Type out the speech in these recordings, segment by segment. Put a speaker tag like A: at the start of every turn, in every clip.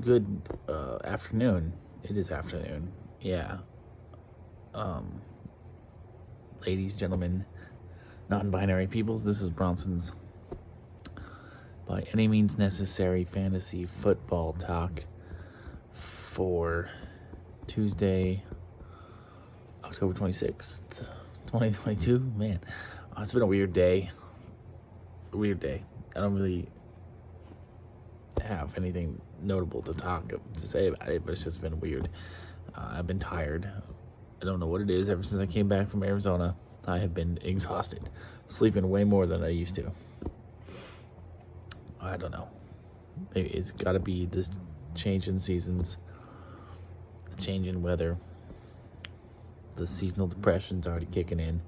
A: good afternoon. It is afternoon. Yeah. Ladies, gentlemen, non-binary peoples, this is Bronson's By Any Means Necessary Fantasy Football Talk for Tuesday, October 26th, 2022. Man, it's been a weird day. I don't really have anything notable to say about it, but it's just been weird. I've been tired. I don't know what it is. Ever since I came back from Arizona, I have been exhausted, sleeping way more than I used to. I don't know. Maybe it's got to be this change in seasons, the change in weather. The seasonal depression's already kicking in.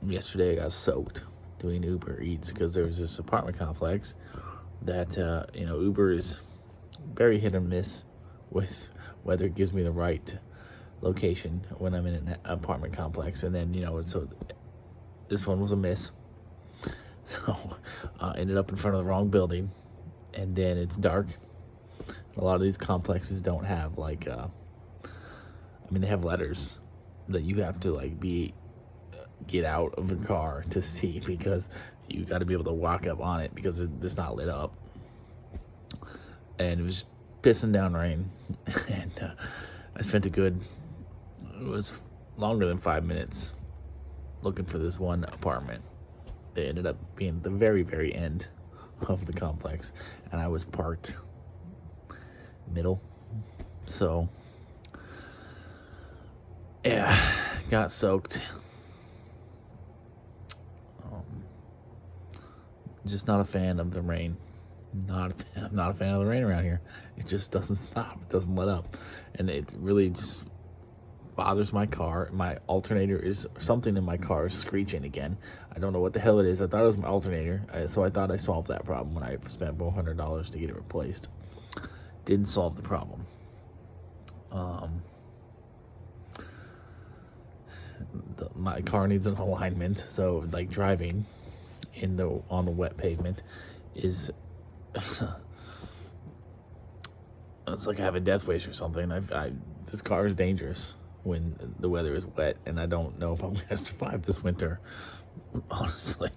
A: Yesterday I got soaked doing Uber Eats because there was this apartment complex that, Uber is very hit or miss with whether it gives me the right location when I'm in an apartment complex. And then, so this one was a miss. So ended up in front of the wrong building. And then it's dark. A lot of these complexes don't have they have letters that you have to get out of the car to see, because you got to be able to walk up on it because it's not lit up. And it was pissing down rain. And I spent it was longer than 5 minutes looking for this one apartment. They ended up being at the very, very end of the complex. And I was parked middle. So, yeah, got soaked. Just not a fan of the rain. I'm not a fan of the rain around here. It just doesn't stop. It doesn't let up. And it really just bothers my car. My alternator something in my car is screeching again. I don't know what the hell it is. I thought it was my alternator. So I thought I solved that problem when I spent $400 to get it replaced. Didn't solve the problem. My car needs an alignment. So driving on the wet pavement is it's like I have a death wish or something. This car is dangerous when the weather is wet, and I don't know if I'm gonna survive this winter, honestly.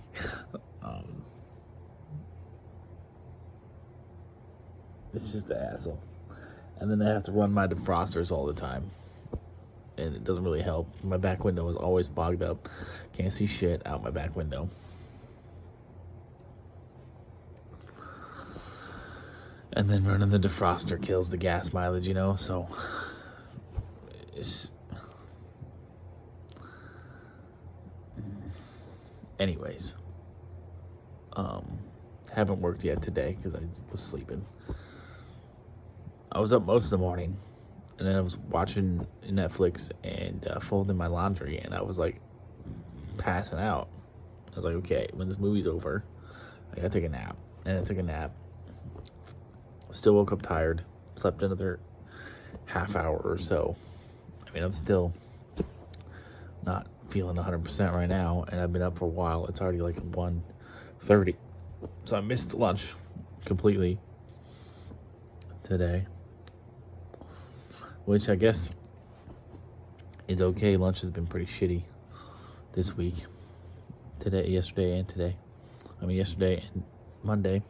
A: It's just a hassle. And then I have to run my defrosters all the time, and it doesn't really help. My back window is always bogged up. Can't see shit out my back window. And then running the defroster kills the gas mileage, so it's... Anyways, haven't worked yet today because I was sleeping. I was up most of the morning, and then I was watching Netflix and folding my laundry, and I was passing out. I was like, okay, when this movie's over, I gotta take a nap. And I took a nap. Still woke up tired. Slept another half hour or so. I'm still not feeling 100% right now, and I've been up for a while. It's already 1:30. So I missed lunch completely today, which I guess is okay. Lunch has been pretty shitty this week. Yesterday and today. Yesterday and Monday.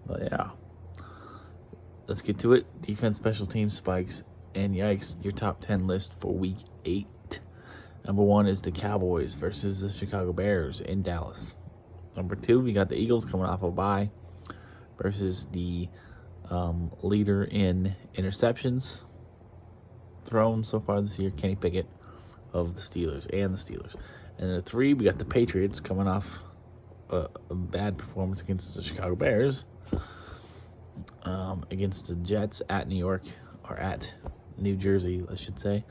A: But yeah, let's get to it. Defense, special teams, spikes, and yikes. Your top 10 list for week 8. Number 1 is the Cowboys versus the Chicago Bears in Dallas. Number 2, we got the Eagles coming off a bye versus the leader in interceptions thrown so far this year, Kenny Pickett of the Steelers. And at 3, we got the Patriots coming off a bad performance against the Chicago Bears, against the Jets at New Jersey, I should say.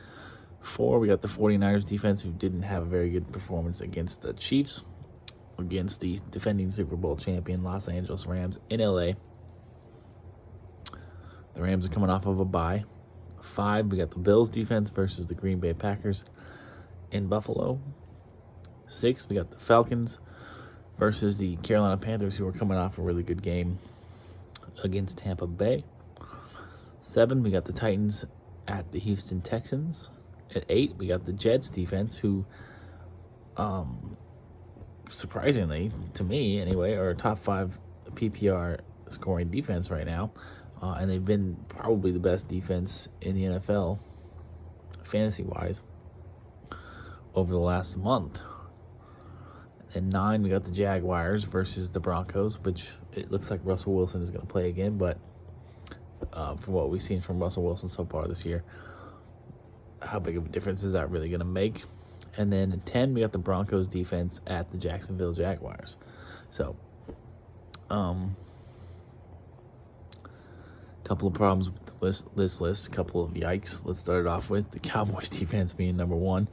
A: 4, we got the 49ers defense, who didn't have a very good performance against the Chiefs, against the defending Super Bowl champion Los Angeles Rams in LA. The Rams are coming off of a bye. 5, we got the Bills defense versus the Green Bay Packers in Buffalo. 6, we got the Falcons versus the Carolina Panthers, who are coming off a really good game against Tampa Bay. 7, we got the Titans at the Houston Texans. At 8, we got the Jets defense, who, surprisingly, to me anyway, are a top 5 PPR scoring defense right now. And they've been probably the best defense in the NFL, fantasy-wise, over the last month. And 9, we got the Jaguars versus the Broncos, which it looks like Russell Wilson is going to play again, but from what we've seen from Russell Wilson so far this year, how big of a difference is that really going to make? And then at 10, we got the Broncos defense at the Jacksonville Jaguars. So, couple of problems with this list, couple of yikes. Let's start it off with the Cowboys defense being number 1.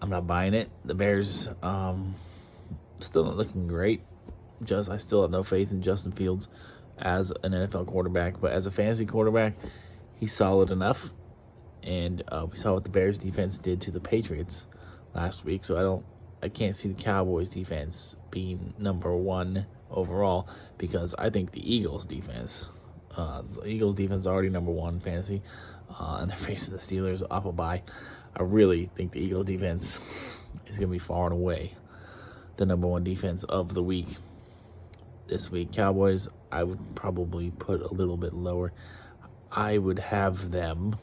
A: I'm not buying it. The Bears, still not looking great. I still have no faith in Justin Fields as an NFL quarterback, but as a fantasy quarterback, he's solid enough. And we saw what the Bears defense did to the Patriots last week, so I can't see the Cowboys defense being number 1 overall, because I think the Eagles defense is already number 1 fantasy, and they're facing the Steelers off a bye. I really think the Eagles defense is going to be far and away the number 1 defense of the week this week. Cowboys, I would probably put a little bit lower. I would have them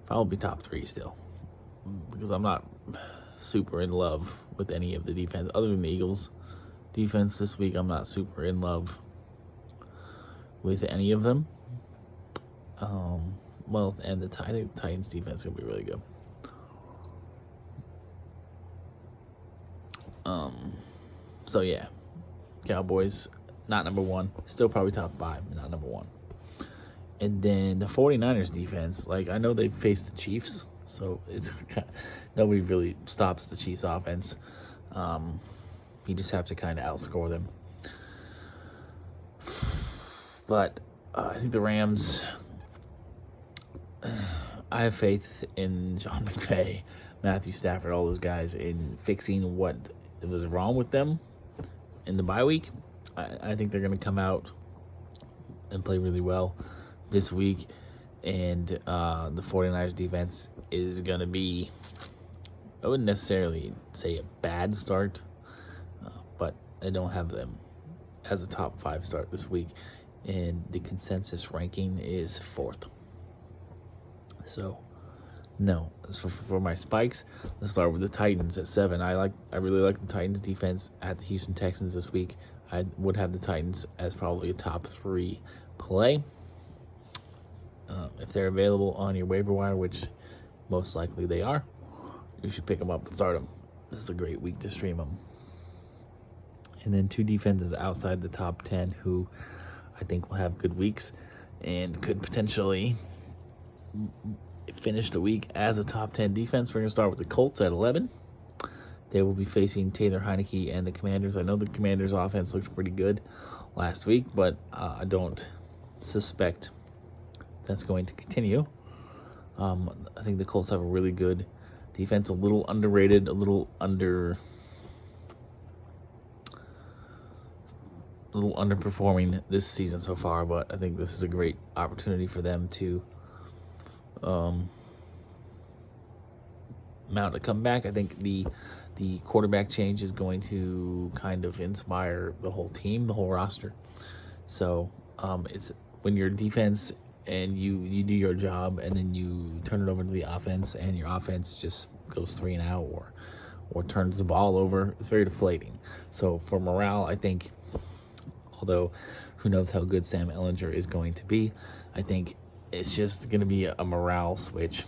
A: probably top 3 still, because I'm not super in love with any of the defense other than the Eagles defense this week. I'm not super in love with any of them. And I think the Titans defense is going to be really good. So yeah, Cowboys, not number 1. Still probably top 5, not number 1. And then the 49ers defense, I know they faced the Chiefs, so it's nobody really stops the Chiefs offense. You just have to kind of outscore them. But I think the Rams, I have faith in John McVay, Matthew Stafford, all those guys in fixing what was wrong with them in the bye week. I think they're going to come out and play really well this week. And the 49ers defense is going to be, I wouldn't necessarily say a bad start, but I don't have them as a top 5 start this week. And the consensus ranking is 4th. So, no. For my spikes, let's start with the Titans at 7. I really like the Titans defense at the Houston Texans this week. I would have the Titans as probably a top 3 play. If they're available on your waiver wire, which most likely they are, you should pick them up and start them. This is a great week to stream them. And then 2 defenses outside the top 10 who I think will have good weeks and could potentially finish the week as a top 10 defense. We're going to start with the Colts at 11. They will be facing Taylor Heineke and the Commanders. I know the Commanders' offense looked pretty good last week, but I don't suspect that's going to continue. I think the Colts have a really good defense, a little underrated, a little underperforming this season so far, but I think this is a great opportunity for them to mount a comeback. I think the quarterback change is going to kind of inspire the whole team, the whole roster. So it's when your defense and you do your job and then you turn it over to the offense and your offense just goes 3 and out or turns the ball over, it's very deflating. So for morale, I think, although who knows how good Sam Ehlinger is going to be, I think it's just going to be a morale switch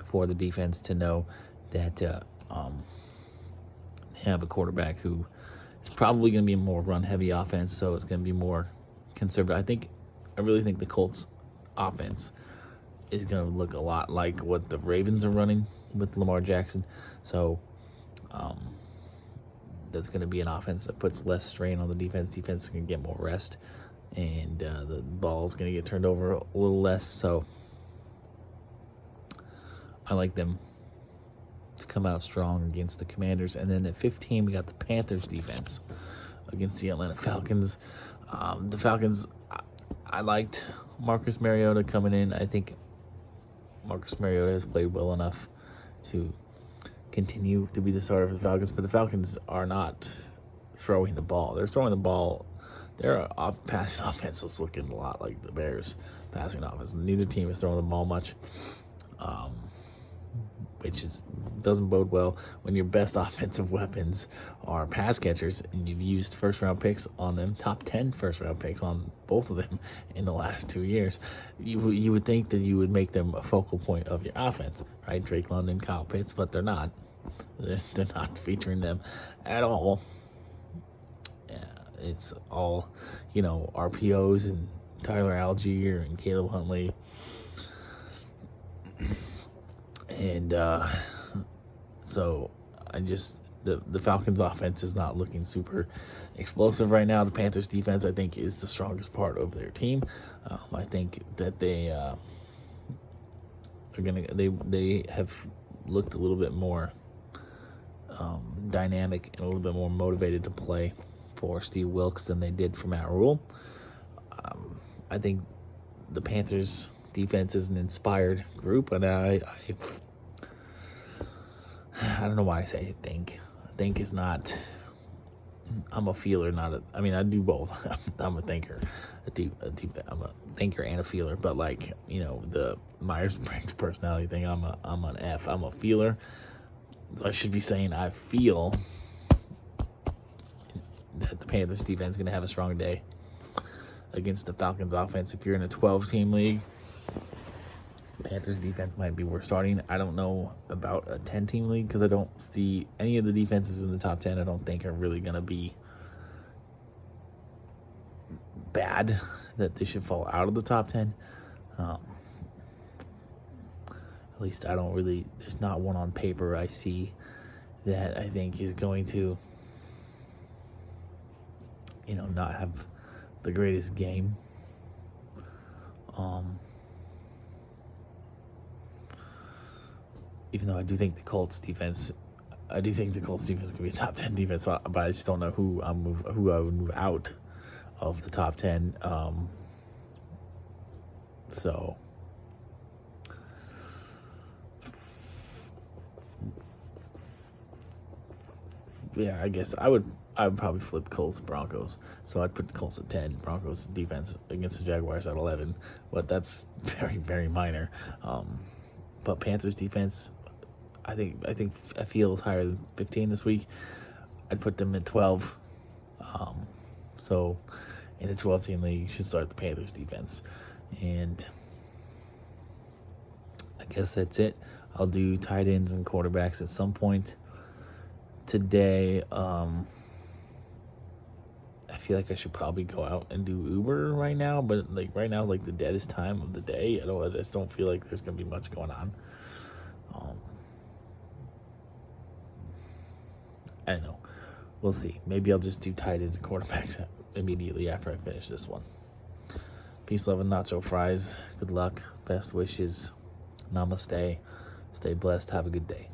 A: for the defense to know that they have a quarterback who is probably going to be a more run-heavy offense, so it's going to be more conservative. I really think the Colts offense is going to look a lot like what the Ravens are running with Lamar Jackson. So that's going to be an offense that puts less strain on the defense. Defense is going to get more rest and the ball's going to get turned over a little less. So I like them to come out strong against the Commanders. And then at 15, we got the Panthers defense against the Atlanta Falcons. The Falcons, I liked Marcus Mariota coming in. I think Marcus Mariota has played well enough to continue to be the starter for the Falcons, but the Falcons are not throwing the ball. They're throwing the ball. Their passing offense is looking a lot like the Bears' passing offense. Neither team is throwing the ball much, which doesn't bode well when your best offensive weapons are pass catchers, and you've used first-round picks on them, top 10 first-round picks on both of them in the last 2 years. You would think that you would make them a focal point of your offense, right? Drake London, Kyle Pitts, but they're not. They're not featuring them at all. It's all, RPOs and Tyler Algier and Caleb Huntley. And so the Falcons offense is not looking super explosive right now. The Panthers defense, I think, is the strongest part of their team. I think that they they have looked a little bit more dynamic and a little bit more motivated to play for Steve Wilks than they did for Matt Rule. I think the Panthers defense is an inspired group, and I don't know why I say think. Think is not. I'm a feeler, I do both. I'm a thinker, I'm a thinker and a feeler. But the Myers-Briggs personality thing, I'm an F. I'm a feeler. I should be saying I feel that the Panthers defense is going to have a strong day against the Falcons offense. If you're in a 12-team league, Panthers defense might be worth starting. I don't know about a 10-team league because I don't see any of the defenses in the top 10. I don't think are really going to be bad that they should fall out of the top 10. At least I don't really, there's not one on paper I see that I think is going to, not have the greatest game. Even though I do think the Colts defense could be a top 10 defense, but I just don't know who I would move out of the top 10. So yeah, I guess I would probably flip Colts Broncos. So I'd put the Colts at 10, Broncos defense against the Jaguars at 11, but that's very, very minor. But Panthers defense, I feel is higher than 15 this week. I'd put them at 12. So in a 12-team league, you should start the Panthers defense. And I guess that's it. I'll do tight ends and quarterbacks at some point today. I feel like I should probably go out and do Uber right now, but right now is the deadest time of the day. I just don't feel like there's gonna be much going on. I don't know. We'll see. Maybe I'll just do tight ends and quarterbacks immediately after I finish this one. Peace, love, and nacho fries. Good luck. Best wishes. Namaste. Stay blessed. Have a good day.